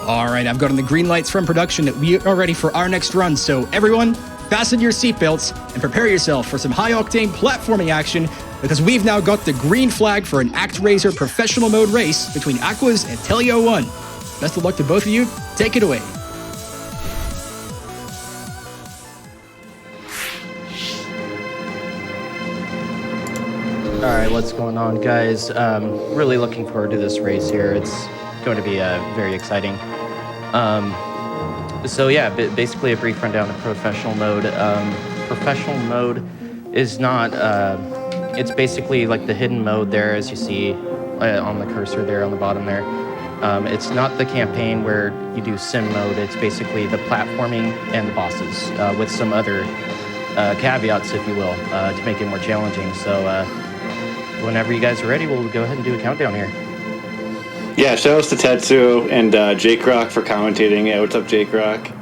All right, I've gotten the green lights from production that we are ready for our next run. So everyone, fasten your seatbelts and prepare yourself for some high-octane platforming action because we've now got the green flag for an ActRaiser professional mode race between Aquas and Teleo1. Best of luck to both of you. Take it away. All right, what's going on, guys? Really looking forward to this race here. It's going to be very exciting. So yeah, basically a brief rundown of professional mode. Professional mode is not, it's basically like the hidden mode there, as you see on the cursor there on the bottom there. It's not the campaign where you do sim mode. It's basically the platforming and the bosses with some other caveats, if you will, to make it more challenging. So whenever you guys are ready, we'll go ahead and do a countdown here. Yeah, shoutouts to Tetsuoooo and JaekRock for commentating. Yeah, what's up, JaekRock?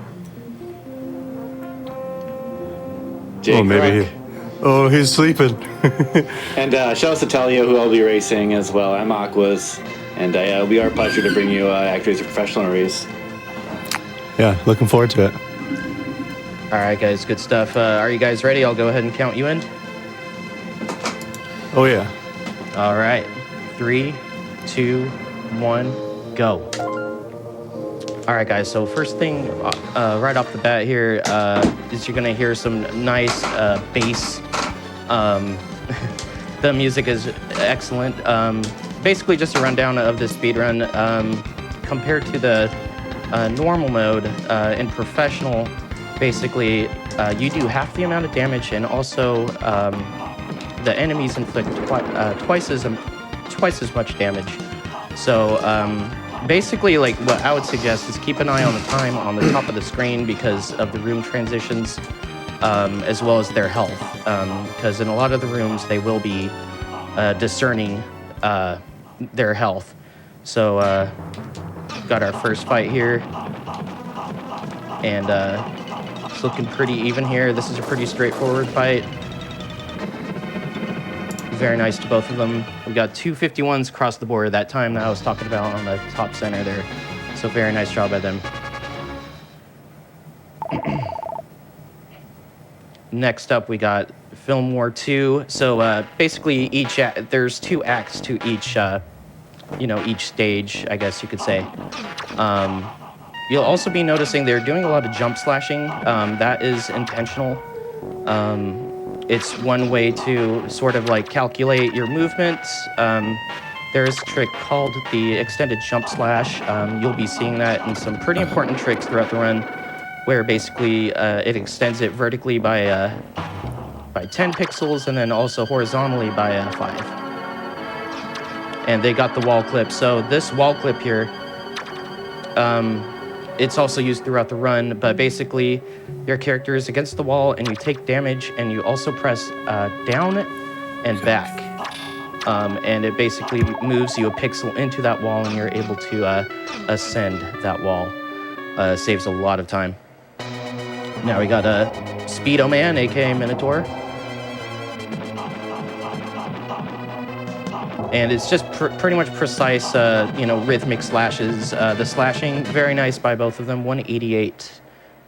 Oh, maybe. He's sleeping. And shoutouts to Teleo, who I'll be racing as well. I'm Aquas, and it'll be our pleasure to bring you ActRaiser Professional race. Yeah, looking forward to it. All right, guys, good stuff. Are you guys ready? I'll go ahead and count you in. Oh, yeah. All right, 3, 2, 1, go. All right, guys, so first thing right off the bat here is you're gonna hear some nice bass. The music is excellent. Basically just a rundown of the speedrun. Compared to the normal mode in professional, basically you do half the amount of damage, and also the enemies inflict twice as much damage. So basically, like, what I would suggest is keep an eye on the time on the top of the screen because of the room transitions, as well as their health. Because in a lot of the rooms, they will be discerning their health. So got our first fight here, and it's looking pretty even here. This is a pretty straightforward fight. Very nice to both of them. We got 251s across the board that time that I was talking about on the top center there. So very nice job by them. Next up, we got Film War 2. So basically, there's 2 acts to each, each stage, I guess you could say. You'll also be noticing they're doing a lot of jump slashing. That is intentional. It's one way to sort of like calculate your movements. There's a trick called the extended jump slash. You'll be seeing that in some pretty important tricks throughout the run, where basically it extends it vertically by 10 pixels and then also horizontally by 5. And they got the wall clip. So this wall clip here, it's also used throughout the run, but basically your character is against the wall and you take damage, and you also press down and back. And it basically moves you a pixel into that wall, and you're able to ascend that wall. Saves a lot of time. Now we got a Speedo Man, aka Minotaur. And it's just pretty much precise, rhythmic slashes. The slashing, very nice by both of them. 188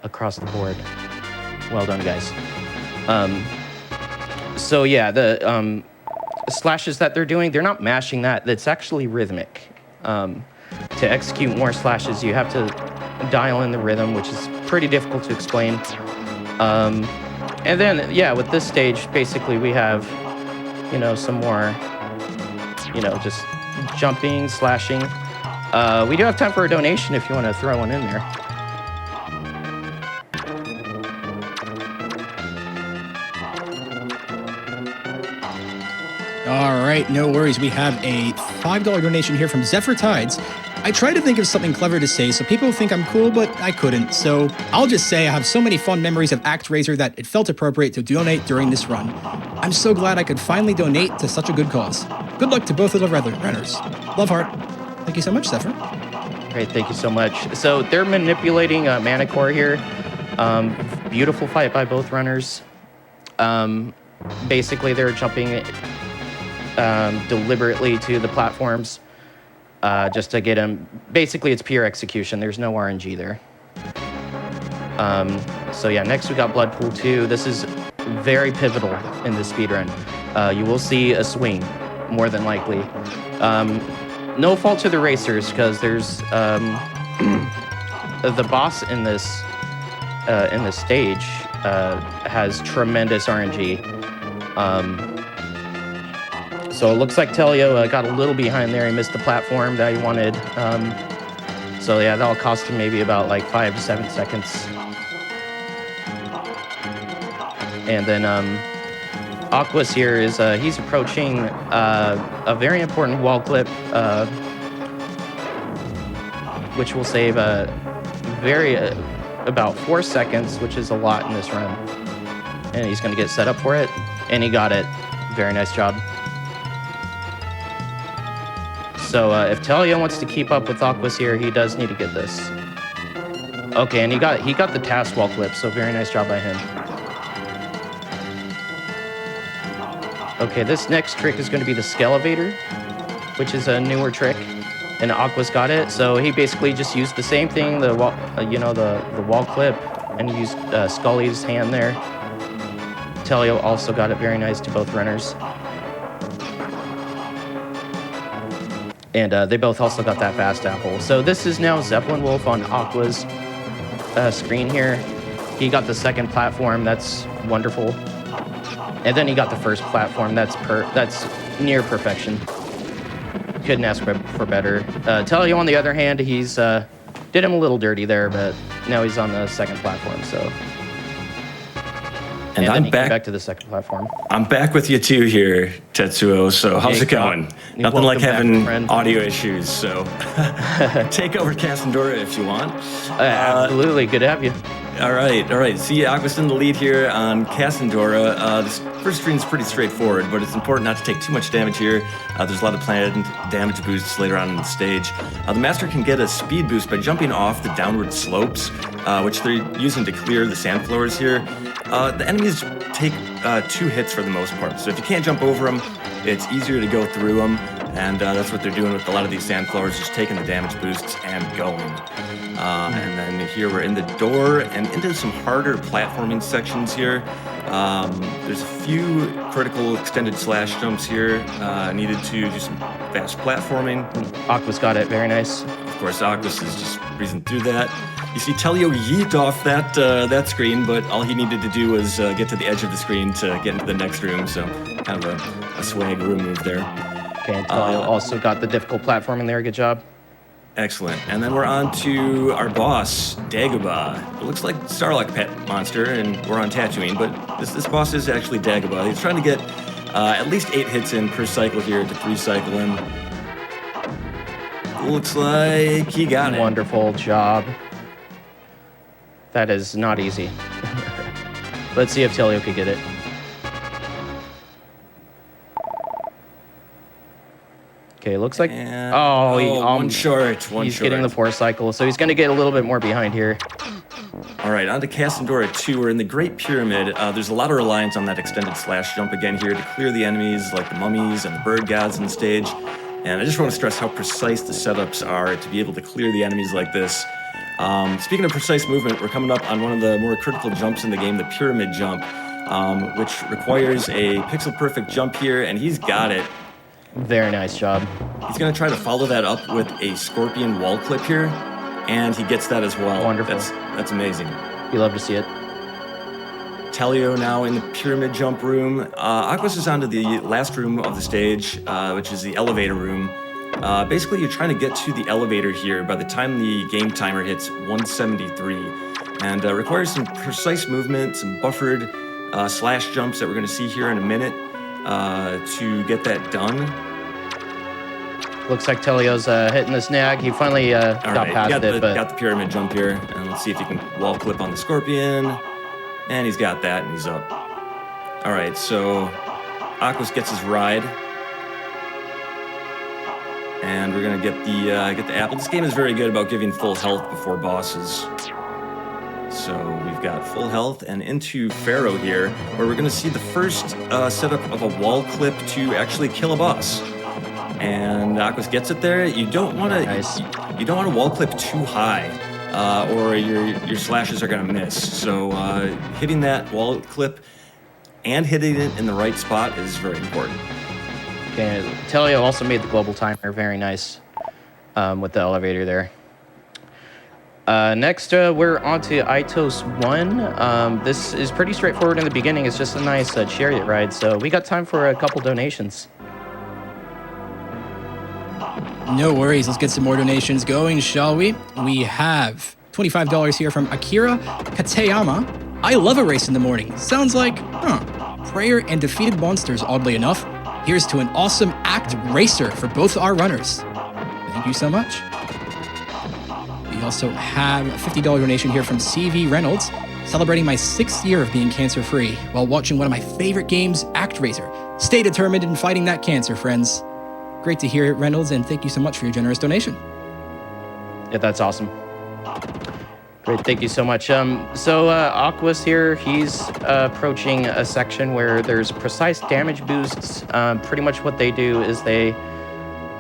across the board. Well done, guys. So yeah, the slashes that they're doing, they're not mashing that. That's actually rhythmic. To execute more slashes, you have to dial in the rhythm, which is pretty difficult to explain. And then, yeah, with this stage, basically we have, some more, just jumping, slashing. We do have time for a donation if you want to throw one in there. All right, no worries. We have a $5 donation here from Zephyr Tides. I tried to think of something clever to say so people think I'm cool, but I couldn't. So I'll just say I have so many fond memories of ActRaiser that it felt appropriate to donate during this run. I'm so glad I could finally donate to such a good cause. Good luck to both of the runners. Love heart. Thank you so much, Zephyr. Great, thank you so much. So they're manipulating Manicore here. Beautiful fight by both runners. Basically, they're jumping deliberately to the platforms. just to get him. Basically, it's pure execution. There's no RNG there. So yeah, next we got Blood Pool 2. This is very pivotal in the speedrun. You will see a swing, more than likely. No fault to the racers, because there's the boss in this stage has tremendous RNG. So it looks like Teleo got a little behind there. He missed the platform that he wanted. So yeah, that'll cost him maybe about like 5 to 7 seconds. And then Aquas here is he's approaching a very important wall clip, which will save about 4 seconds, which is a lot in this run. And he's going to get set up for it, and he got it. Very nice job. So if Teleo wants to keep up with Aquas here, he does need to get this. Okay, and he got the task wall clip, so very nice job by him. Okay, this next trick is going to be the Scalevator, which is a newer trick, and Aquas got it. So he basically just used the same thing, the wall, the wall clip, and he used Scully's hand there. Teleo also got it. Very nice to both runners. And they both also got that fast apple. So this is now Zeppelin Wolf on Aqua's screen here. He got the second platform. That's wonderful. And then he got the first platform. That's near perfection. Couldn't ask for better. Teleo, on the other hand, he's did him a little dirty there, but now he's on the second platform. So. And I'm back to the second platform. I'm back with you too here, Tetsuoooo. So how's it going? Nothing like having audio issues. So take over Cassandora if you want. Absolutely, good to have you. All right. See, Aqua's in the lead here on Cassandora. This first screen is pretty straightforward, but it's important not to take too much damage here. There's a lot of planned damage boosts later on in the stage. The Master can get a speed boost by jumping off the downward slopes, which they're using to clear the sand floors here. The enemies take 2 hits for the most part, so if you can't jump over them, it's easier to go through them, and that's what they're doing with a lot of these sand floors, just taking the damage boosts and going. And then here we're in the door and into some harder platforming sections here. There's a few critical extended slash jumps here needed to do some fast platforming. Aqua's got it, very nice. Of course, Aquas is just breezing through that. You see Teleo yeet off that screen, but all he needed to do was get to the edge of the screen to get into the next room, so kind of a swag room move there. Okay, and Teleo also got the difficult platforming there, good job. Excellent. And then we're on to our boss, Dagobah. It looks like Starlock Pet Monster, and we're on Tatooine, but this boss is actually Dagobah. He's trying to get at least 8 hits in per cycle here to 3-cycle him. Looks like he got it. Wonderful job. That is not easy. Let's see if Teleo could get it. Okay, looks like... one short. He's getting the 4-cycle, so he's going to get a little bit more behind here. All right, on to Cassandora 2. We're in the Great Pyramid. There's a lot of reliance on that extended slash jump again here to clear the enemies like the mummies and the bird gods on the stage. And I just want to stress how precise the setups are to be able to clear the enemies like this. Speaking of precise movement, we're coming up on one of the more critical jumps in the game, the Pyramid Jump, which requires a pixel-perfect jump here, and he's got it. Very nice job. He's going to try to follow that up with a scorpion wall clip here, and he gets that as well. Wonderful. That's amazing. You love to see it. Teleo now in the pyramid jump room. Aquas is onto the last room of the stage, which is the elevator room. Basically, you're trying to get to the elevator here by the time the game timer hits 173, and requires some precise movement, some buffered slash jumps that we're going to see here in a minute to get that done. Looks like Teleo's hitting the snag. He finally got past it. Got the pyramid jump here, and let's see if he can wall clip on the scorpion. And he's got that, and he's up. All right, so Aquas gets his ride, and we're gonna get the apple. This game is very good about giving full health before bosses. So we've got full health and into Pharaoh here, where we're gonna see the first setup of a wall clip to actually kill a boss. and Aquas gets it there. You don't want to Nice. you don't want to wall clip too high, or your slashes are going to miss. So hitting that wall clip and hitting it in the right spot is very important. Okay, Teleo also made the global timer. Very nice with the elevator there. Next, we're on to Itos 1. This is pretty straightforward in the beginning. It's just a nice chariot ride. So we got time for a couple donations. No worries. Let's get some more donations going, shall we? We have $25 here from Akira Kateyama. I love a race in the morning. Sounds like, prayer and defeated monsters, oddly enough. Here's to an awesome ActRaiser for both our runners. Thank you so much. We also have a $50 donation here from CV Reynolds, celebrating my 6th year of being cancer-free while watching one of my favorite games, ActRaiser. Stay determined in fighting that cancer, friends. Great to hear it, Reynolds, and thank you so much for your generous donation. Yeah, that's awesome. Great, thank you so much. Aquas here, he's approaching a section where there's precise damage boosts. Pretty much what they do is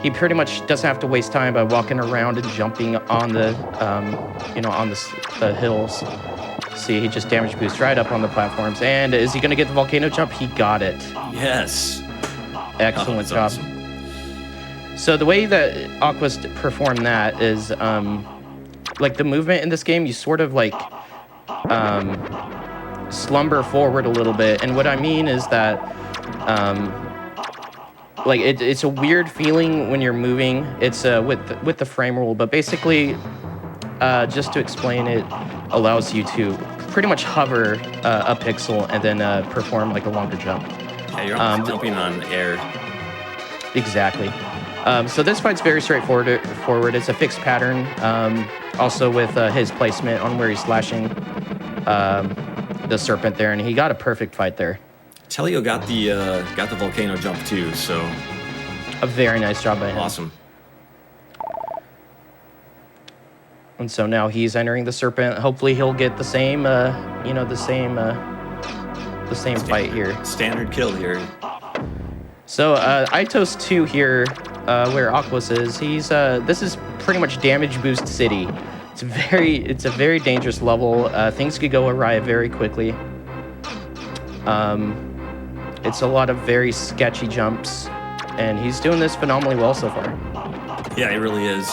he pretty much doesn't have to waste time by walking around and jumping on the, on the hills. See, he just damage boosts right up on the platforms. And is he going to get the volcano jump? He got it. Yes. Excellent job. Awesome. So the way that Aquas performed that is, like the movement in this game, you sort of like slumber forward a little bit. And what I mean is that, like it's a weird feeling when you're moving. It's with the frame rule, but basically, just to explain, it allows you to pretty much hover a pixel and then perform like a longer jump. Yeah, you're jumping on air. Exactly. So this fight's very straightforward. It's a fixed pattern. Also with his placement on where he's slashing the serpent there, and he got a perfect fight there. Teleo got the volcano jump too, so a very nice job by him. Awesome. And so now he's entering the serpent. Hopefully he'll get the same, the same fight here. Standard kill here. So Itos 2 here, where Aquas is, this is pretty much damage boost city. It's a very dangerous level. Things could go awry very quickly. It's a lot of very sketchy jumps, and he's doing this phenomenally well so far. Yeah, he really is.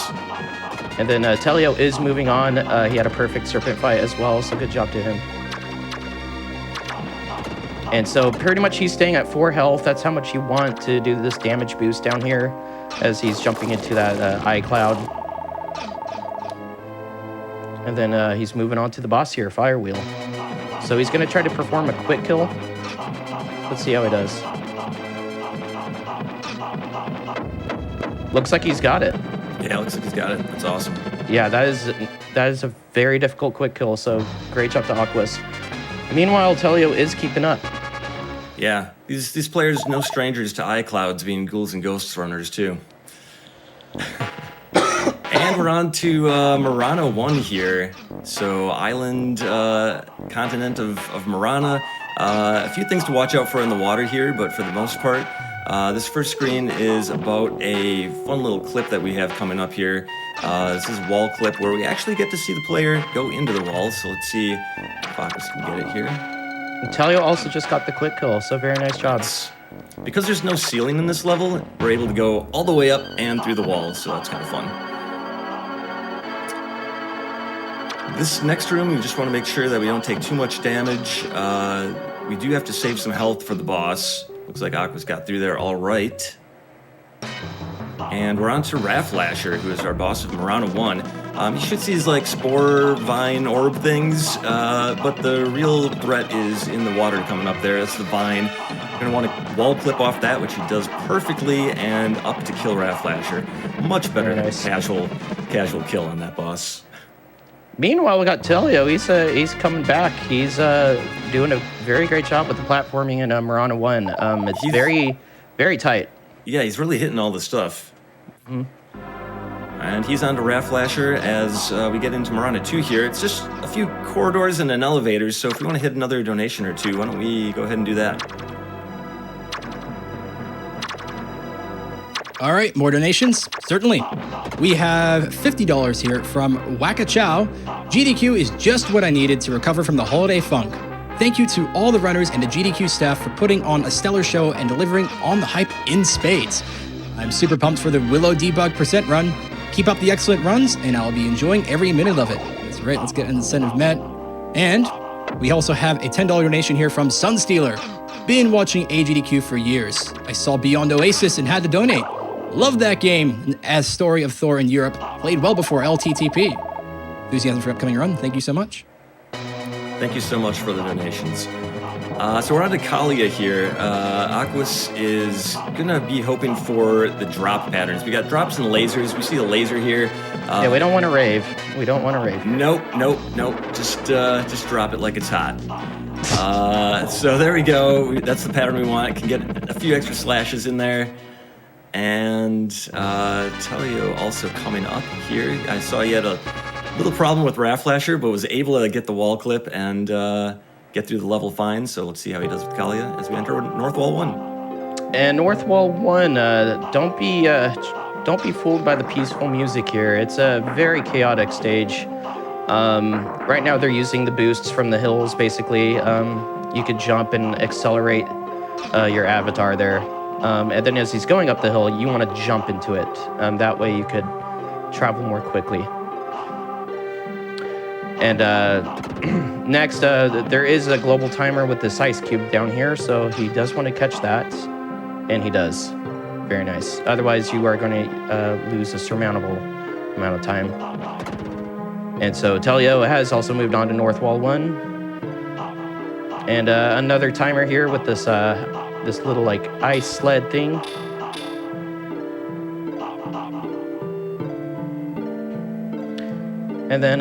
And then Teleo is moving on. He had a perfect serpent fight as well, so good job to him. And so pretty much he's staying at 4 health. That's how much you want to do this damage boost down here as he's jumping into that eye cloud. And then he's moving on to the boss here, Firewheel. So he's going to try to perform a quick kill. Let's see how he does. Looks like he's got it. Yeah, looks like he's got it. That's awesome. Yeah, that is a very difficult quick kill, so great job to Aquas. Meanwhile, Teleo is keeping up. Yeah, these players no strangers to eye clouds, being ghouls and ghosts runners too. And we're on to Marana 1 here. So island continent of Marana. A few things to watch out for in the water here, but for the most part, this first screen is about a fun little clip that we have coming up here. This is a wall clip where we actually get to see the player go into the wall. So let's see if Aquas can get it here. And Teleo also just got the quick kill, so very nice job. Because there's no ceiling in this level, we're able to go all the way up and through the walls, so that's kind of fun. This next room, we just want to make sure that we don't take too much damage. We do have to save some health for the boss. Looks like Aquas got through there all right. And we're on to Rafflasher, who is our boss of Marana 1. You should see these like spore, vine, orb things, but the real threat is in the water coming up there. That's the vine. You're going to want to wall clip off that, which he does perfectly, and up to kill Rafflasher. Much better than a casual kill on that boss. Meanwhile, we got Teleo. He's coming back. He's doing a very great job with the platforming in Marana 1. It's very, very tight. Yeah, he's really hitting all the stuff. Mm-hmm. And he's on to Rafflasher as we get into Marana 2 here. It's just a few corridors and an elevator, so if we want to hit another donation or two, why don't we go ahead and do that? All right, more donations? Certainly. We have $50 here from Waka Chow. GDQ is just what I needed to recover from the holiday funk. Thank you to all the runners and the GDQ staff for putting on a stellar show and delivering on the hype in spades. I'm super pumped for the Willow Debug % run. Keep up the excellent runs, and I'll be enjoying every minute of it. That's right, let's get an incentive met. And we also have a $10 donation here from Sunstealer. Been watching AGDQ for years. I saw Beyond Oasis and had to donate. Love that game, as Story of Thor in Europe. Played well before LTTP. Enthusiasm for upcoming run, thank you so much. Thank you so much for the donations. So we're on to Kalia here. Aquas is gonna be hoping for the drop patterns. We got drops and lasers. We see a laser here. Yeah, we don't want to rave. We don't want to rave. Nope. Just drop it like it's hot. So there we go. That's the pattern we want. It can get a few extra slashes in there. And Teleo also coming up here. I saw you had a little problem with Raft Flasher, but was able to get the wall clip and get through the level fine. So let's see how he does with Kalia as we enter North Wall 1. And North Wall 1, don't be fooled by the peaceful music here. It's a very chaotic stage. Right now they're using the boosts from the hills, basically. You could jump and accelerate your avatar there. And then as he's going up the hill, you want to jump into it. That way you could travel more quickly. And next, there is a global timer with this ice cube down here, so he does want to catch that, and he does. Very nice. Otherwise, you are going to lose a surmountable amount of time. And so Teleo has also moved on to North Wall 1. And another timer here with this this little like ice sled thing. And then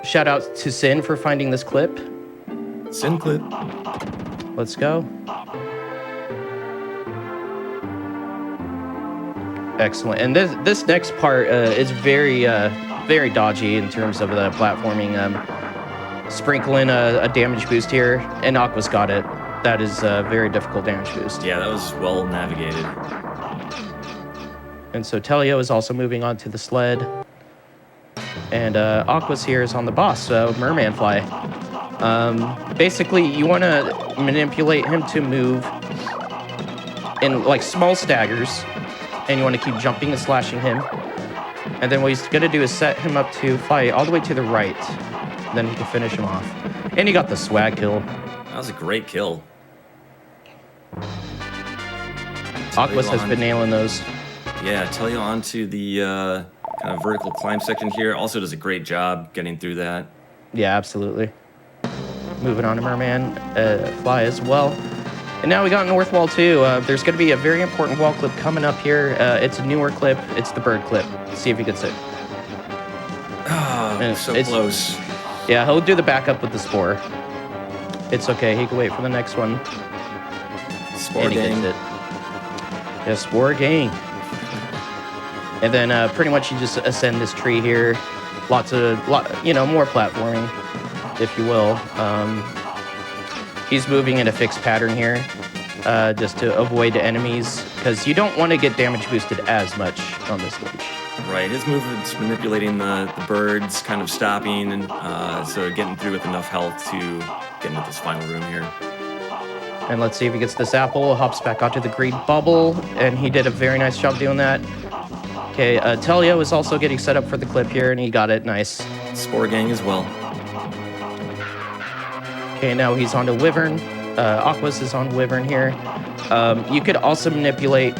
shout out to Sin for finding this clip. Sin clip. Let's go. Excellent. And this next part is very dodgy in terms of the platforming. Sprinkle in a damage boost here, and Aqua's got it. That is a very difficult damage boost. Yeah, that was well navigated. And so Teleo is also moving on to the sled. And Aqua's here is on the boss, Merman Fly. Basically, you want to manipulate him to move in like small staggers, and you want to keep jumping and slashing him. And then what he's going to do is set him up to fly all the way to the right. Then he can finish him off. And he got the swag kill. That was a great kill. Aquas has been nailing those. Yeah, Teleo onto the kind of vertical climb section here. Also does a great job getting through that. Yeah, absolutely. Moving on to Merman Fly as well. And now we got North Wall 2. There's going to be a very important wall clip coming up here. It's a newer clip. It's the bird clip. Let's see if he gets it. Oh, so close. Yeah, he'll do the backup with the spore. It's okay. He can wait for the next one. Spore and he gang. gets it. Yeah, spore gang. And then pretty much you just ascend this tree here. More platforming, if you will. He's moving in a fixed pattern here, just to avoid enemies, because you don't want to get damage boosted as much on this stage. Right, his movement's manipulating the birds, kind of stopping, and so getting through with enough health to get into this final room here. And let's see if he gets this apple, hops back onto the green bubble, and he did a very nice job doing that. Okay, Teleo is also getting set up for the clip here, and he got it, nice. Spore gang as well. Okay, now he's on to Wyvern. Aquas is on Wyvern here. You could also manipulate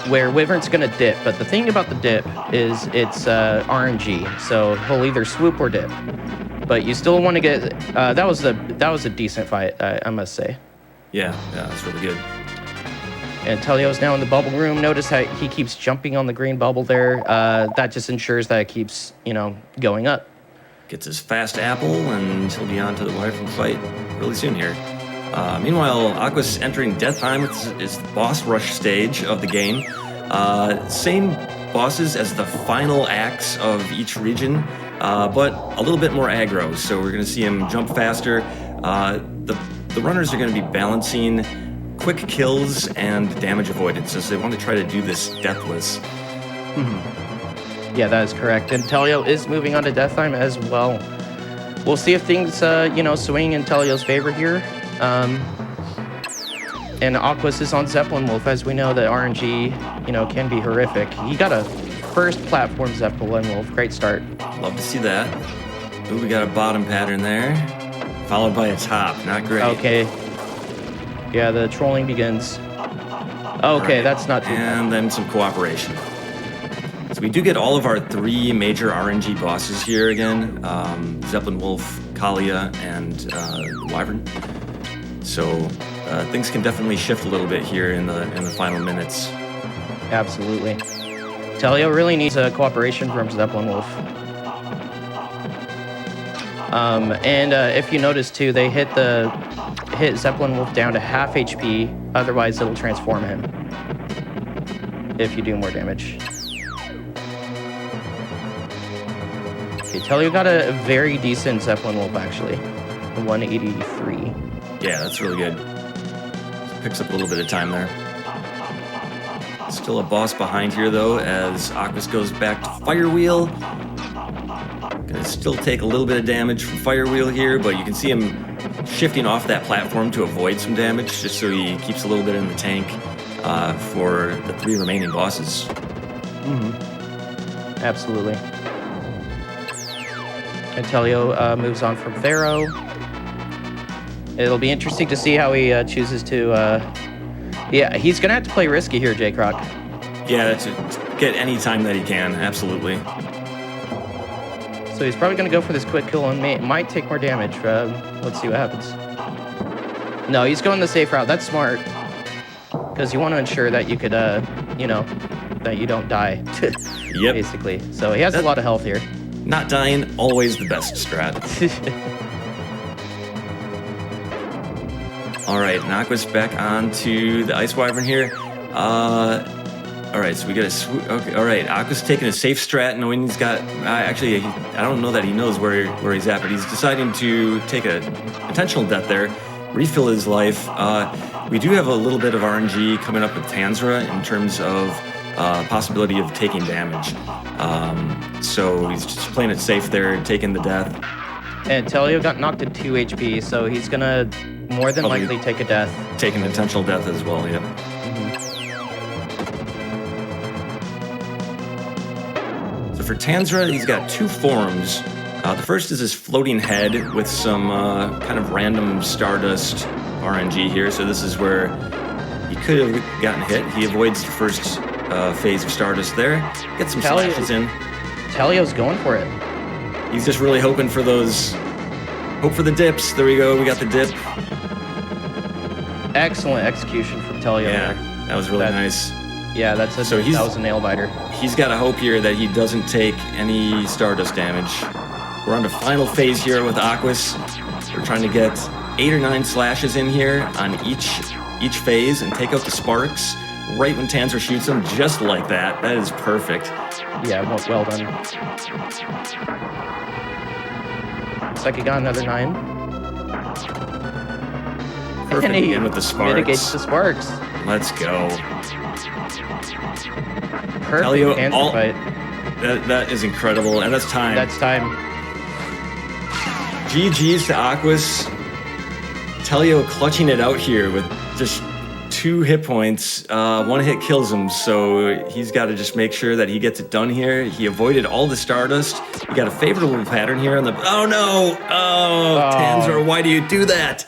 where Wyvern's gonna dip, but the thing about the dip is it's RNG, so he'll either swoop or dip. But you still want to get that was a decent fight, I must say. Yeah, that's really good. And Teleo's now in the bubble room. Notice how he keeps jumping on the green bubble there. That just ensures that it keeps going up. Gets his fast apple, and he'll be on to the Wyvern fight really soon here. Meanwhile, Aqua's entering Death Time is the boss rush stage of the game. Same bosses as the final acts of each region, but a little bit more aggro. So we're going to see him jump faster. The runners are going to be balancing quick kills and damage avoidance, as they want to try to do this deathless. Yeah, that is correct. And Teleo is moving on to Death Time as well. We'll see if things, swing in Teleo's favor here. And Aquas is on Zeppelin Wolf. As we know, that RNG, can be horrific. He got a first platform Zeppelin Wolf. Great start. Love to see that. Ooh, we got a bottom pattern there, followed by a top. Not great. Okay. Yeah, the trolling begins. Okay, that's not too bad. And then some cooperation. So we do get all of our 3 major RNG bosses here again. Zeppelin Wolf, Kalia, and Wyvern. So things can definitely shift a little bit here in the final minutes. Absolutely. Teleo really needs a cooperation from Zeppelin Wolf. And if you notice too, they hit Zeppelin Wolf down to half HP. Otherwise, it'll transform him if you do more damage. Okay, Teleo got a very decent Zeppelin Wolf actually, 183. Yeah, that's really good. Picks up a little bit of time there. Still a boss behind here though, as Aquas goes back to Fire Wheel. Gonna still take a little bit of damage from Fire Wheel here, but you can see him shifting off that platform to avoid some damage, just so he keeps a little bit in the tank for the 3 remaining bosses. Absolutely. And Teleo moves on from Pharaoh. It'll be interesting to see how he chooses to... he's going to have to play risky here, JaekRock. Yeah, to get any time that he can, absolutely. So he's probably going to go for this quick kill and might take more damage. Let's see what happens. No, he's going the safe route. That's smart. Because you want to ensure that you could, that you don't die. Yep. Basically. So he has a lot of health here. Not dying, always the best strat. All right, Aqua's back onto the Ice Wyvern here. All right, so we got a okay. All right, Aqua's taking a safe strat, knowing he's got. I don't know that he knows where he's at, but he's deciding to take a intentional death there, refill his life. We do have a little bit of RNG coming up with Tanzra in terms of possibility of taking damage. So he's just playing it safe there, taking the death. And Teleo got knocked at 2 HP, so he's gonna more than likely take a death. Take an intentional death as well, yeah. So for Tanzra, he's got 2 forms. The first is his floating head with some kind of random Stardust RNG here. So this is where he could have gotten hit. He avoids the first phase of Stardust there. Gets some slashes in. Teleo's going for it. He's just really hoping for those. Hope for the dips. There we go. We got the dip. Excellent execution from Teleo. Yeah, that was really nice. Yeah, that was a nail biter. He's got a hope here that he doesn't take any Stardust damage. We're on the final phase here with Aquas. We're trying to get 8 or 9 slashes in here on each phase and take out the sparks right when Tanzra shoots him, just like that. That is perfect. Yeah, well done. Looks like he got another 9. Perfect And he again with the sparks. mitigates the sparks. Let's go. Perfect Teleo, Panzer fight. That is incredible, and that's time. That's time. GG's to Aquas. Teleo clutching it out here with just 2 hit points. 1 hit kills him, so he's got to just make sure that he gets it done here. He avoided all the Stardust. He got a favorable pattern here on the... Oh, no! Oh, Tanzra, why do you do that?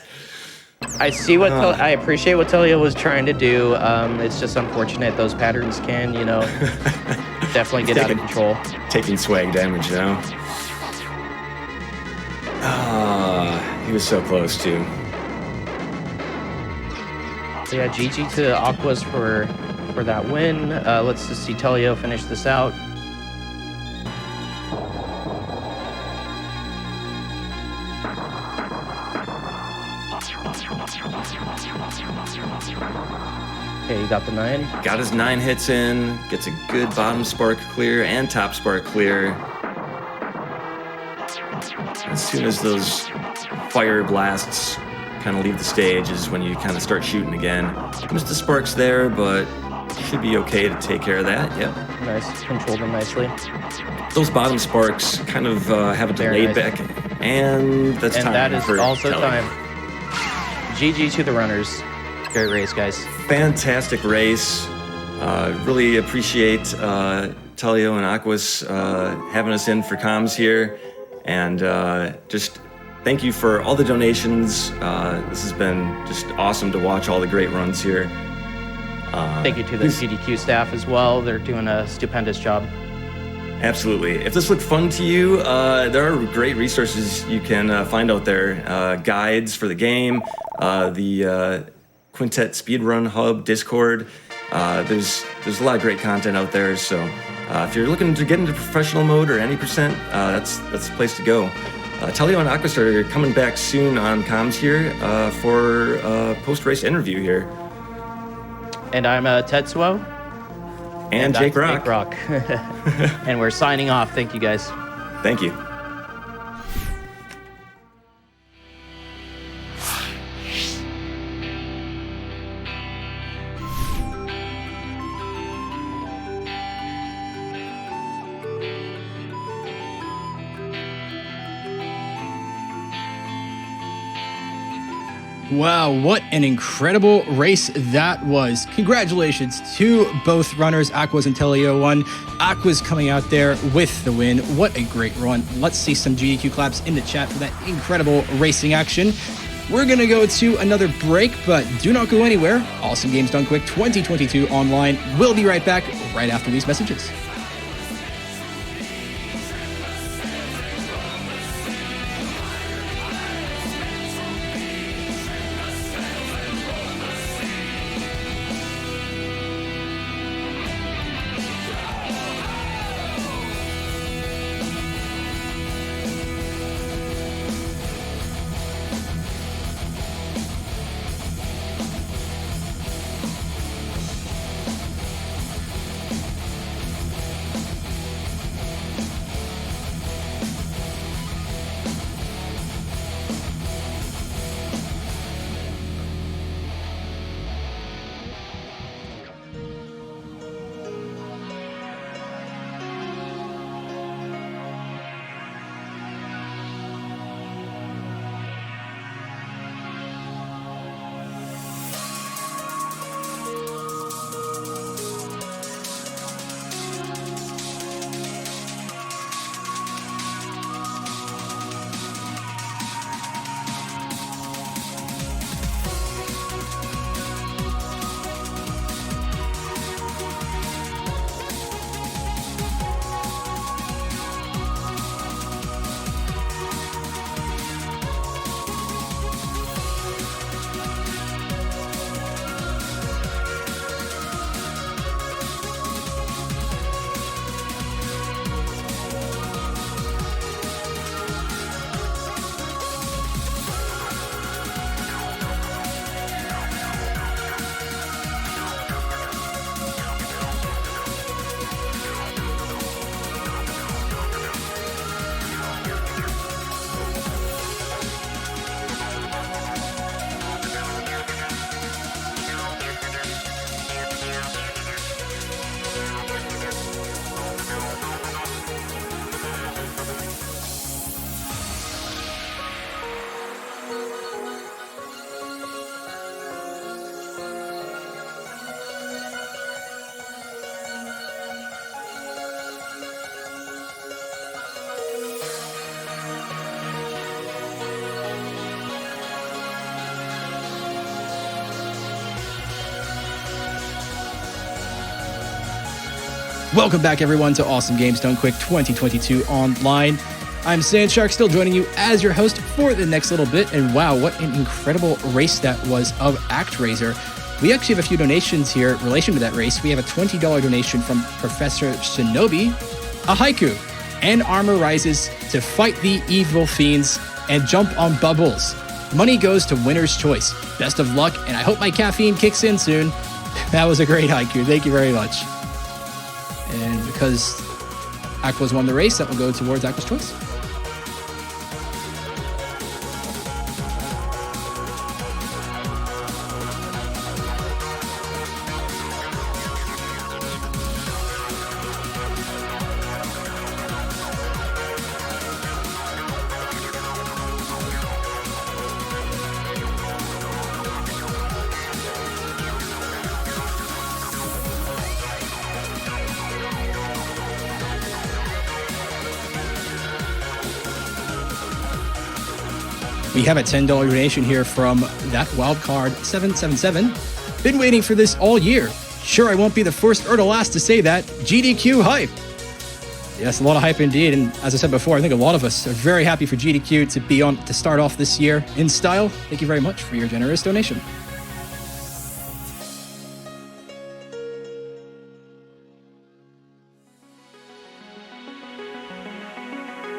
I see what I appreciate what Teleo was trying to do. It's just unfortunate those patterns can, definitely get out of control. Taking swag damage now. He was so close too. So yeah, GG to Aquas for that win. Let's just see Teleo finish this out. Okay, he got the 9. Got his 9 hits in, gets a good bottom spark clear and top spark clear. As soon as those fire blasts kind of leave the stage is when you kind of start shooting again. Missed the sparks there, but should be okay to take care of that. Yep. Nice, controlled them nicely. Those bottom sparks kind of have a delayed back, and that's time. And that is for also Telly. time. GG to the runners. Great race, guys. Fantastic race. Really appreciate Teleo and Aquas having us in for comms here, and just thank you for all the donations. This has been just awesome to watch all the great runs here. Thank you to the AGDQ staff as well. They're doing a stupendous job. Absolutely. If this looked fun to you, there are great resources you can find out there. Guides for the game, the Quintet Speedrun Hub, Discord. There's a lot of great content out there. So if you're looking to get into professional mode or any percent, that's the place to go. Teleo and Aquas are coming back soon on comms here for a post-race interview here. And I'm Tetsuoooo. And JaekRock. JaekRock. And we're signing off. Thank you, guys. Thank you. Wow, what an incredible race that was. Congratulations to both runners, Aquas and Teleo1. Aquas coming out there with the win. What a great run. Let's see some GDQ claps in the chat for that incredible racing action. We're going to go to another break, but do not go anywhere. Awesome Games Done Quick 2022 online. We'll be right back right after these messages. Welcome back, everyone, to Awesome Games Done Quick 2022 online. I'm Sandshark, still joining you as your host for the next little bit. And wow, what an incredible race that was of ActRaiser. We actually have a few donations here in relation to that race. We have a $20 donation from Professor Shinobi, a haiku, and armor rises to fight the evil fiends and jump on bubbles. Money goes to winner's choice. Best of luck, and I hope my caffeine kicks in soon. That was a great haiku. Thank you very much. And because Aquas won the race, that will go towards Aqua's choice. We have a $10 donation here from that wildcard 777. Been waiting for this all year. Sure, I won't be the first or the last to say that. GDQ hype. Yes, a lot of hype indeed. And as I said before, I think a lot of us are very happy for GDQ to be on to start off this year in style. Thank you very much for your generous donation.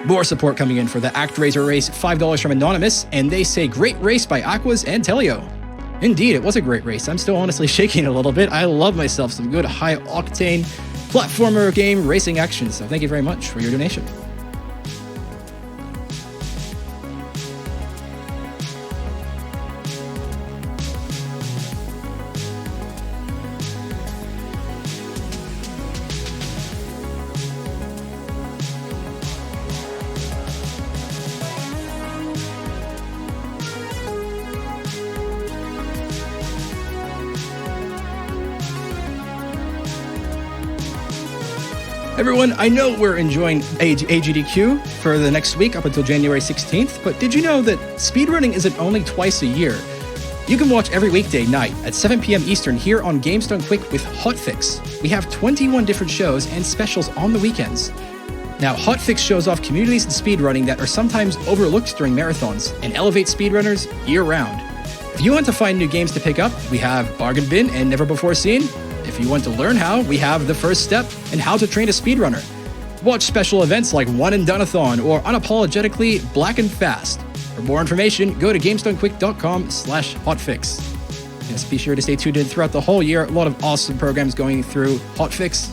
More support coming in for the ActRaiser race, $5 from Anonymous, and they say, great race by Aquas and Teleo. Indeed, it was a great race. I'm still honestly shaking a little bit. I love myself some good high-octane platformer game racing action, so thank you very much for your donation. Everyone, I know we're enjoying AGDQ for the next week up until January 16th, but did you know that speedrunning isn't only twice a year? You can watch every weekday night at 7 p.m. Eastern here on Games Done Quick with Hotfix. We have 21 different shows and specials on the weekends. Now, Hotfix shows off communities in speedrunning that are sometimes overlooked during marathons and elevate speedrunners year-round. If you want to find new games to pick up, we have Bargain Bin and Never Before Seen. If you want to learn how, we have The First Step and How to Train a Speedrunner. Watch special events like One and Doneathon or Unapologetically Black and Fast. For more information, go to gamesdonequick.com/hotfix. Yes, be sure to stay tuned in throughout the whole year. A lot of awesome programs going through Hotfix.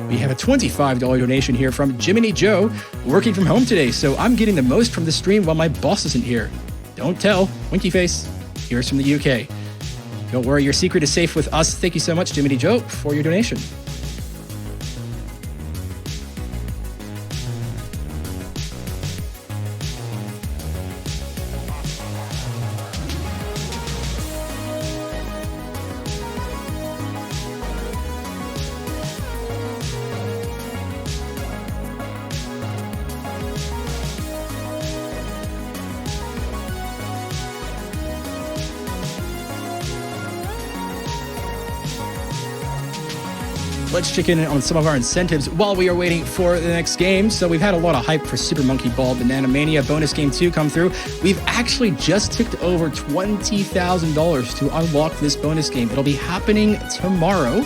We have a $25 donation here from Jiminy Joe, working from home today, so I'm getting the most from the stream while my boss isn't here. Don't tell, winky face. Here's from the UK. Don't worry, your secret is safe with us. Thank you so much, Jiminy Joe, for your donation. Let's check in on some of our incentives while we are waiting for the next game. So we've had a lot of hype for Super Monkey Ball Banana Mania bonus game 2 come through. We've actually just ticked over $20,000 to unlock this bonus game. It'll be happening tomorrow,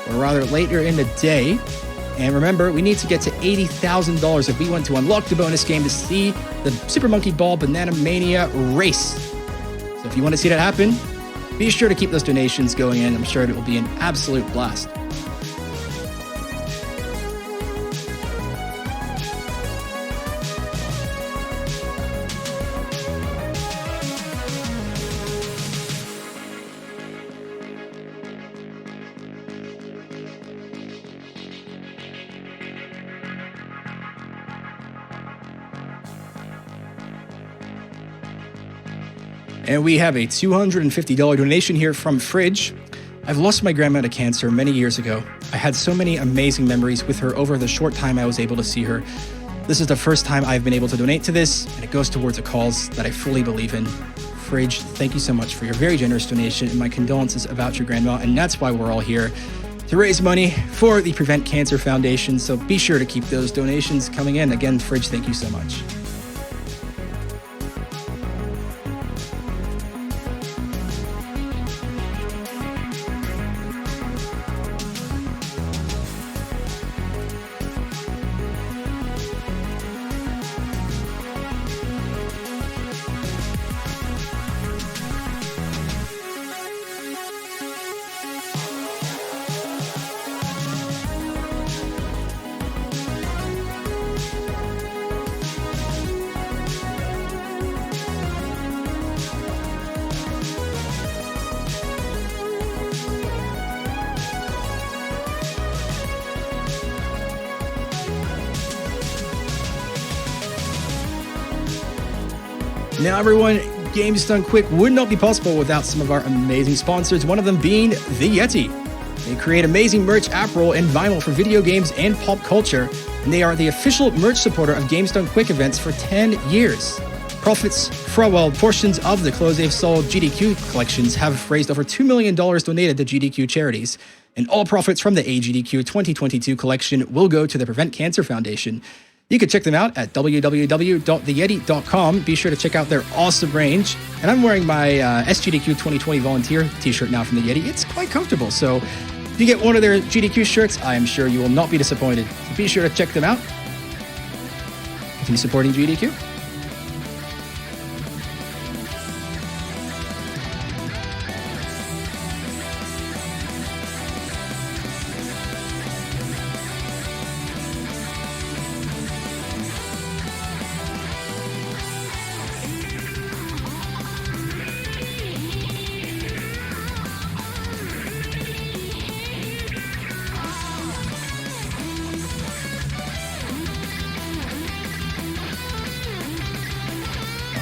or rather later in the day. And remember, we need to get to $80,000 if we want to unlock the bonus game to see the Super Monkey Ball Banana Mania race. So if you want to see that happen, be sure to keep those donations going in. I'm sure it will be an absolute blast. And we have a $250 donation here from Fridge. I've lost my grandma to cancer many years ago. I had so many amazing memories with her over the short time I was able to see her. This is the first time I've been able to donate to this, and it goes towards a cause that I fully believe in. Fridge, thank you so much for your very generous donation, and my condolences about your grandma, and that's why we're all here, to raise money for the Prevent Cancer Foundation, so be sure to keep those donations coming in. Again, Fridge, thank you so much. Now, everyone, Games Done Quick would not be possible without some of our amazing sponsors, one of them being the Yeti. They create amazing merch, apparel, and vinyl for video games and pop culture, and they are the official merch supporter of Games Done Quick events for 10 years. Profits from portions of the clothes they've sold GDQ collections have raised over $2 million donated to GDQ charities, and all profits from the AGDQ 2022 collection will go to the Prevent Cancer Foundation. You can check them out at www.theyeti.com. Be sure to check out their awesome range. And I'm wearing my SGDQ 2020 volunteer t-shirt now from the Yeti. It's quite comfortable, so if you get one of their GDQ shirts, I am sure you will not be disappointed. So be sure to check them out. Continue supporting GDQ.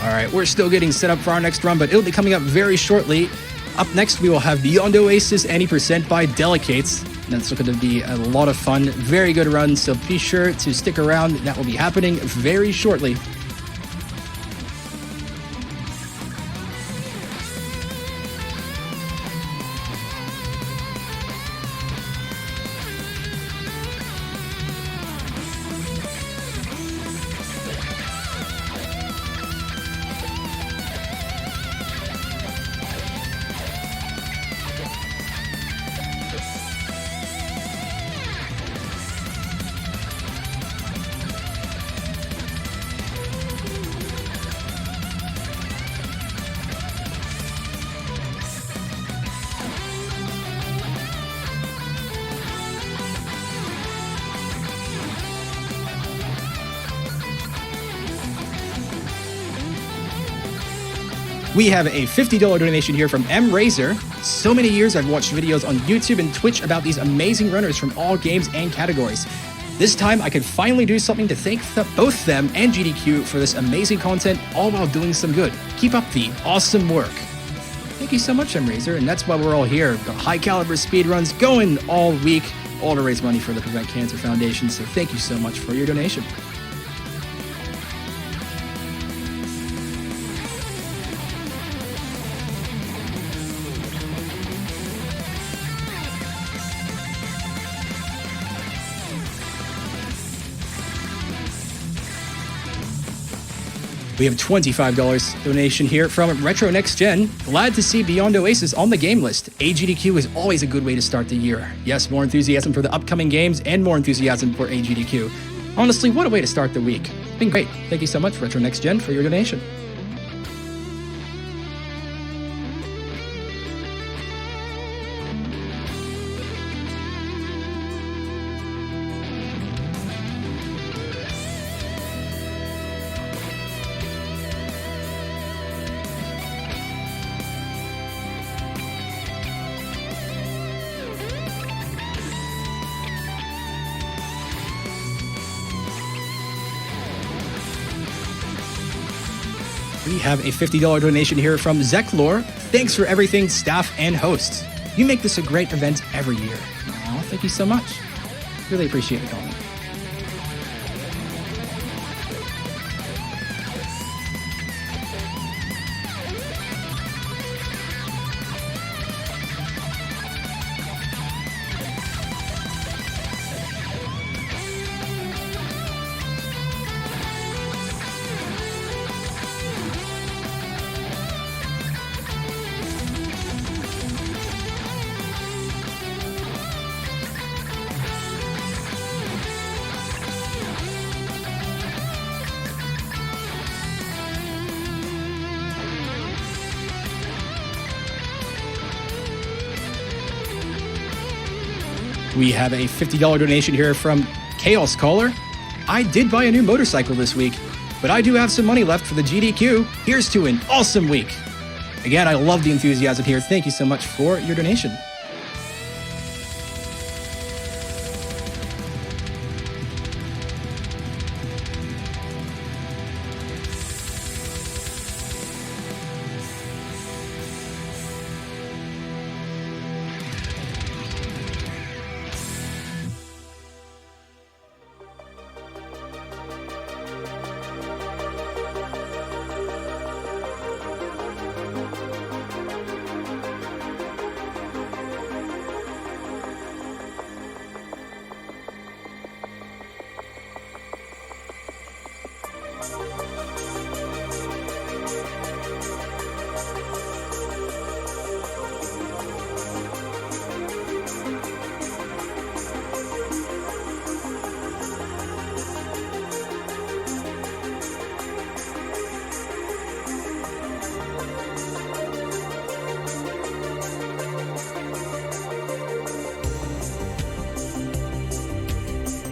All right, we're still getting set up for our next run, but it'll be coming up very shortly. Up next, we will have Beyond Oasis Any Percent by Delicates. That's going to be a lot of fun. Very good run, so be sure to stick around. That will be happening very shortly. We have a $50 donation here from M-Razor. So many years I've watched videos on YouTube and Twitch about these amazing runners from all games and categories. This time I could finally do something to thank both them and GDQ for this amazing content, all while doing some good. Keep up the awesome work. Thank you so much, M-Razor, and that's why we're all here. Got high caliber speedruns going all week, all to raise money for the Prevent Cancer Foundation, so thank you so much for your donation. We have $25 donation here from Retro Next Gen. Glad to see Beyond Oasis on the game list. AGDQ is always a good way to start the year. Yes, more enthusiasm for the upcoming games and more enthusiasm for AGDQ. Honestly, what a way to start the week. It's been great. Thank you so much, Retro Next Gen, for your donation. We have a $50 donation here from Zeklor. Thanks for everything, staff and hosts. You make this a great event every year. Aw, thank you so much. Really appreciate it, Colin. We have a $50 donation here from Chaos Caller. I did buy a new motorcycle this week, but I do have some money left for the GDQ. Here's to an awesome week. Again, I love the enthusiasm here. Thank you so much for your donation.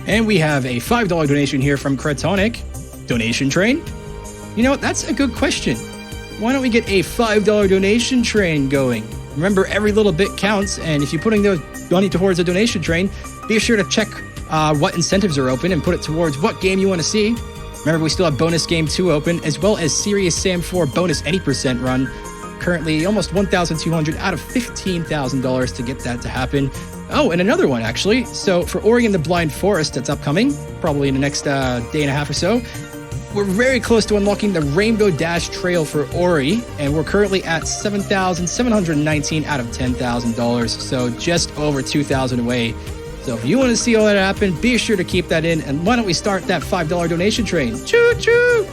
And we have a $5 donation here from Cretonic. Donation train? You know what? That's a good question. Why don't we get a $5 donation train going? Remember, every little bit counts, and if you're putting the money towards a donation train, be sure to check what incentives are open and put it towards what game you want to see. Remember, we still have Bonus Game 2 open, as well as Serious Sam 4 Bonus Any Percent Run. Currently, almost $1,200 out of $15,000 to get that to happen. Oh, and another one, actually. So for Ori and the Blind Forest that's upcoming, probably in the next day and a half or so, we're very close to unlocking the Rainbow Dash Trail for Ori, and we're currently at $7,719 out of $10,000, so just over $2,000 away. So if you want to see all that happen, be sure to keep that in, and why don't we start that $5 donation train? Choo-choo!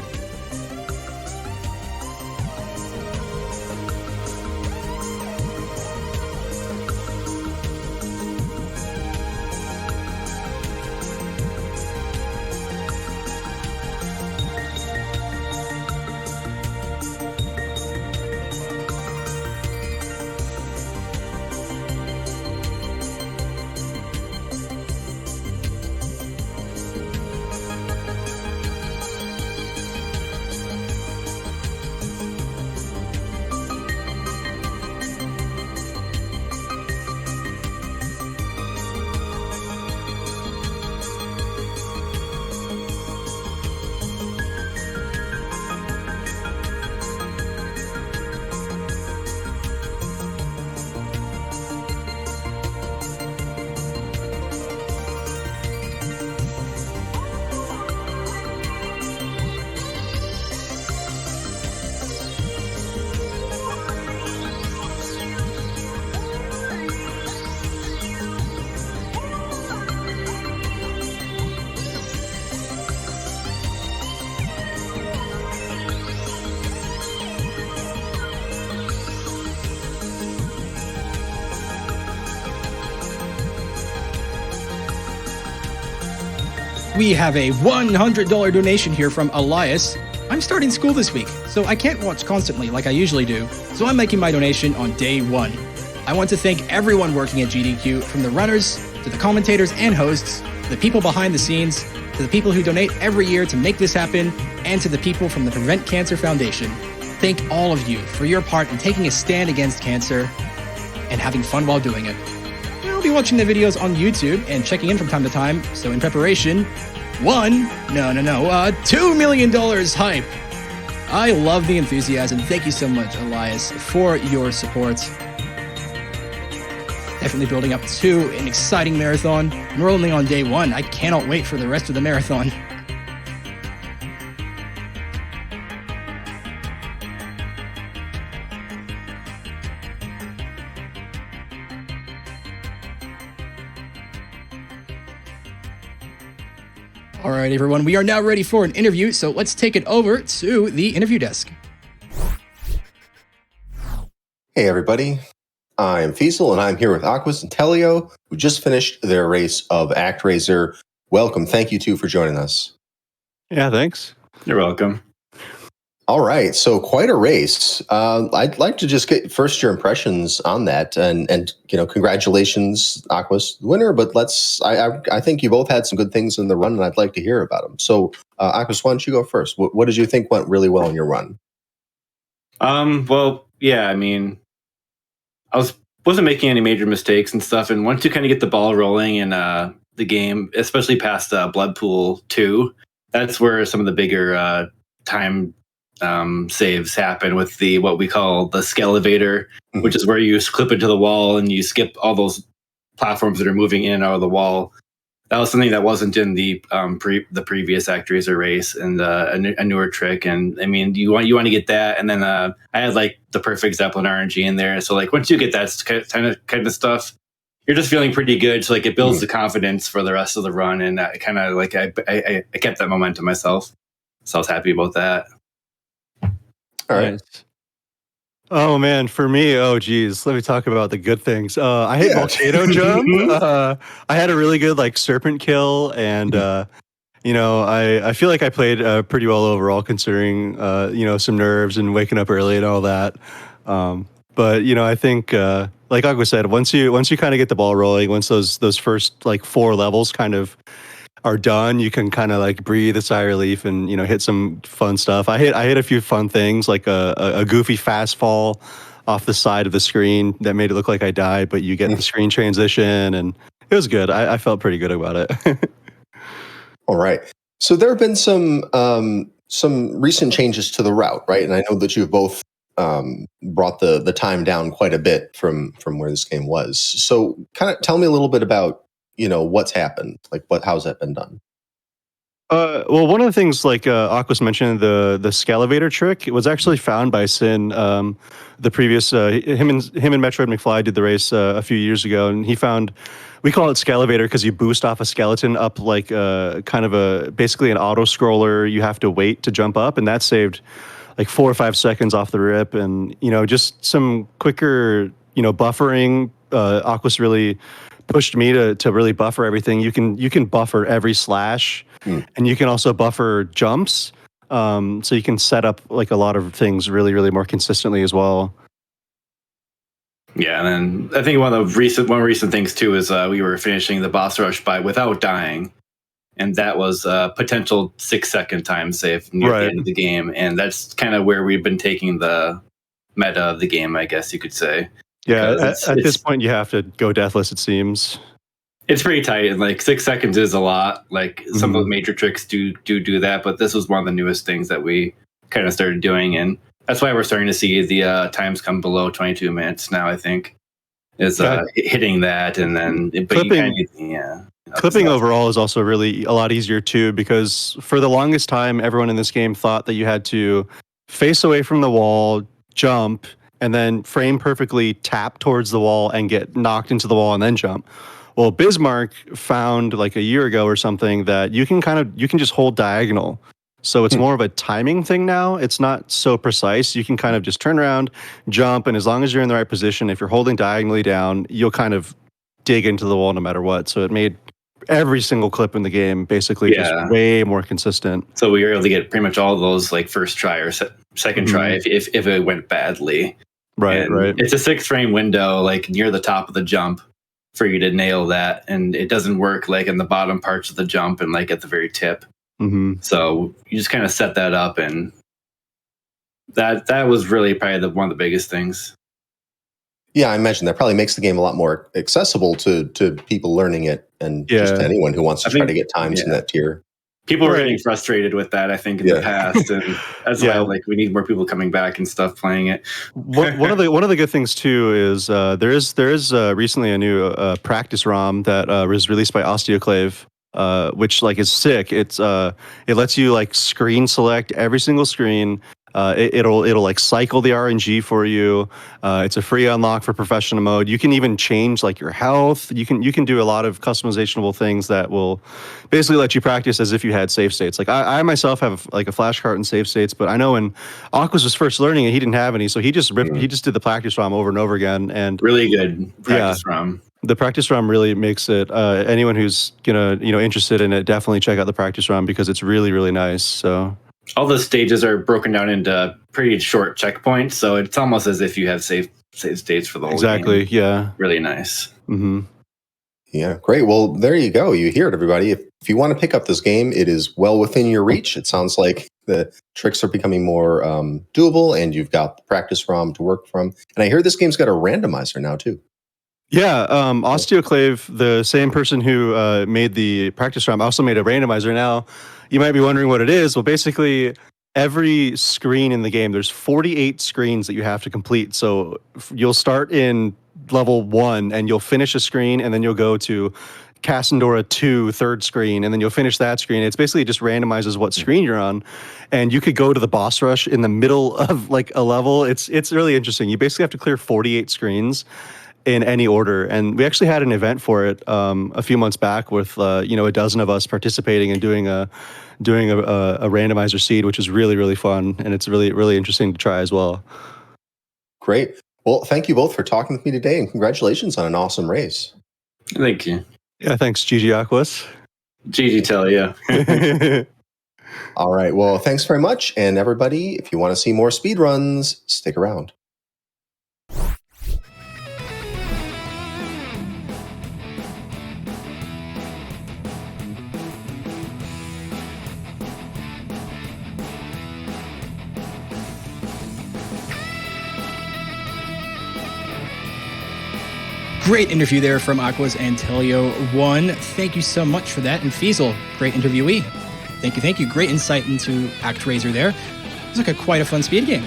We have a $100 donation here from Elias. I'm starting school this week, so I can't watch constantly like I usually do, so I'm making my donation on day one. I want to thank everyone working at GDQ, from the runners, to the commentators and hosts, to the people behind the scenes, to the people who donate every year to make this happen, and to the people from the Prevent Cancer Foundation. Thank all of you for your part in taking a stand against cancer and having fun while doing it. I'll be watching the videos on YouTube and checking in from time to time, so in preparation, $2 million hype. I love the enthusiasm. Thank you so much, Elias, for your support. Definitely building up to an exciting marathon. We're only on day one. I cannot wait for the rest of the marathon. All right, everyone, we are now ready for an interview, so let's take it over to the interview desk. Hey, everybody. I'm Feasel, and I'm here with Aquas and Teleo, who just finished their race of ActRaiser. Welcome. Thank you, too, for joining us. Yeah, thanks. You're welcome. All right, so quite a race. I'd like to just get first your impressions on that, and congratulations, Aquas, the winner. But I think you both had some good things in the run, and I'd like to hear about them. So, Aquas, why don't you go first? What did you think went really well in your run? Well, yeah, I mean, wasn't making any major mistakes and stuff, and once you kind of get the ball rolling in the game, especially past Blood Pool 2, that's where some of the bigger time saves happen with what we call the Skelevator, which is where you clip into the wall and you skip all those platforms that are moving in and out of the wall. That was something that wasn't in the previous ActRaiser race, and a newer trick. And I mean, you want to get that, and then I had like the perfect Zeppelin RNG in there. So like once you get that kind of stuff, you're just feeling pretty good. So like it builds the confidence for the rest of the run, and I kind of like I kept that momentum myself, so I was happy about that. All right. Nice. Oh man, for me, geez, let me talk about the good things. I hit volcano jump. I had a really good like serpent kill, and I feel like I played pretty well overall, considering some nerves and waking up early and all that. But I think like Agua said, once you kind of get the ball rolling, once those first like 4 levels kind of are done, you can kind of like breathe a sigh of relief and hit some fun stuff. I hit a few fun things like a goofy fast fall off the side of the screen that made it look like I died, but you get the screen transition, and it was good. I felt pretty good about it. All right. So there have been some recent changes to the route, right? And I know that you've both brought the time down quite a bit from where this game was. So kind of tell me a little bit about what's happened, like how's that been done? Well, one of the things, like Aquas mentioned, the scalavator trick, it was actually found by Sin. The previous him and Metroid McFly did the race a few years ago, and he found, we call it scalavator because you boost off a skeleton up like kind of basically an auto scroller. You have to wait to jump up, and that saved like 4 or 5 seconds off the rip, and just some quicker buffering. Aquas really pushed me to really buffer everything. You can buffer every slash, and you can also buffer jumps. So you can set up like a lot of things really, really more consistently as well. Yeah, and then I think one of the recent things too is we were finishing the boss rush without dying, and that was a potential 6-second time save near the end of the game, and that's kind of where we've been taking the meta of the game, I guess you could say. Yeah, at this point you have to go deathless, it seems. It's pretty tight, and like 6 seconds is a lot. Like some of the major tricks do that, but this was one of the newest things that we kind of started doing, and that's why we're starting to see the times come below 22 minutes now, I think, is hitting that, and then clipping overall is also really a lot easier too, because for the longest time, everyone in this game thought that you had to face away from the wall, jump, and then frame perfectly tap towards the wall and get knocked into the wall and then jump. Well, Bismarck found like a year ago or something that you can just hold diagonal. So it's more of a timing thing now. It's not so precise. You can kind of just turn around, jump, and as long as you're in the right position, if you're holding diagonally down, you'll kind of dig into the wall no matter what. So it made every single clip in the game basically just way more consistent. So we were able to get pretty much all of those like first try or second try if it went badly. Right. It's a 6-frame window like near the top of the jump for you to nail that, and it doesn't work like in the bottom parts of the jump and like at the very tip. So you just kind of set that up, and that was really probably one of the biggest things. Yeah, I imagine that probably makes the game a lot more accessible to people learning it, and just anyone who wants to try to get times in that tier. People were getting frustrated with that, I think, in the past, and that's why like we need more people coming back and stuff playing it. One of the good things too is there is recently a new practice ROM that was released by Osteoclave, which like is sick. It lets you like screen select every single screen. It'll like cycle the RNG for you. It's a free unlock for professional mode. You can even change like your health. You can do a lot of customizationable things that will basically let you practice as if you had save states. Like I myself have like a flash cart and save states, but I know when Aquas was first learning it, he didn't have any, so he just did the practice ROM over and over again. And really good practice ROM. The practice ROM really makes it. Anyone who's interested in it, definitely check out the practice ROM because it's really, really nice. So. All the stages are broken down into pretty short checkpoints, so it's almost as if you have save states for the whole game. Yeah. Really nice. Yeah, great. Well, there you go. You hear it, everybody. If you want to pick up this game, it is well within your reach. It sounds like the tricks are becoming more doable, and you've got the practice ROM to work from. And I hear this game's got a randomizer now, too. Yeah, Osteoclave, the same person who made the practice ROM, also made a randomizer. Now, you might be wondering what it is. Well, basically, every screen in the game, there's 48 screens that you have to complete. So you'll start in level 1, and you'll finish a screen, and then you'll go to Cassandora 2, third screen, and then you'll finish that screen. It's basically just randomizes what screen you're on, and you could go to the boss rush in the middle of like a level. It's really interesting. You basically have to clear 48 screens in any order, and we actually had an event for it a few months back with a dozen of us participating and doing a randomizer seed, which is really, really fun, and it's really, really interesting to try as well. Great. Well, thank you both for talking with me today, and congratulations on an awesome race. Thank you. Yeah, thanks, GG Aquas. GG Teleo. All right. Well, thanks very much, and everybody, if you want to see more speedruns, stick around. Great interview there from Aquas and Teleo1. Thank you so much for that. And feasel, great interviewee. Thank you. Great insight into ActRaiser there. It's like quite a fun speed game.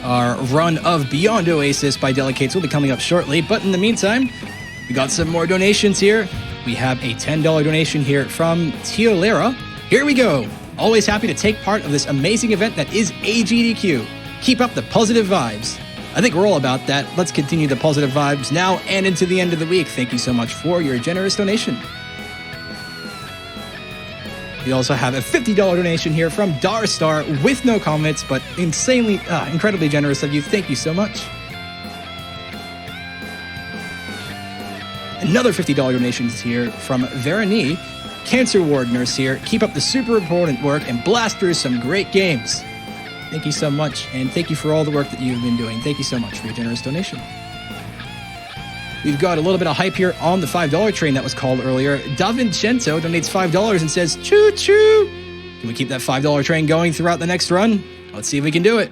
Our run of Beyond Oasis by Delicates will be coming up shortly, but in the meantime, we got some more donations here. We have a $10 donation here from Tiolera. Here we go. Always happy to take part of this amazing event that is AGDQ. Keep up the positive vibes. I think we're all about that. Let's continue the positive vibes now and into the end of the week. Thank you so much for your generous donation. We also have a $50 donation here from Darstar with no comments, but incredibly generous of you. Thank you so much. Another $50 donation is here from Veronique, cancer ward nurse here. Keep up the super important work and blast through some great games. Thank you so much, and thank you for all the work that you've been doing. Thank you so much for your generous donation. We've got a little bit of hype here on the $5 train that was called earlier. Da Vincenzo donates $5 and says, choo choo. Can we keep that $5 train going throughout the next run? Let's see if we can do it.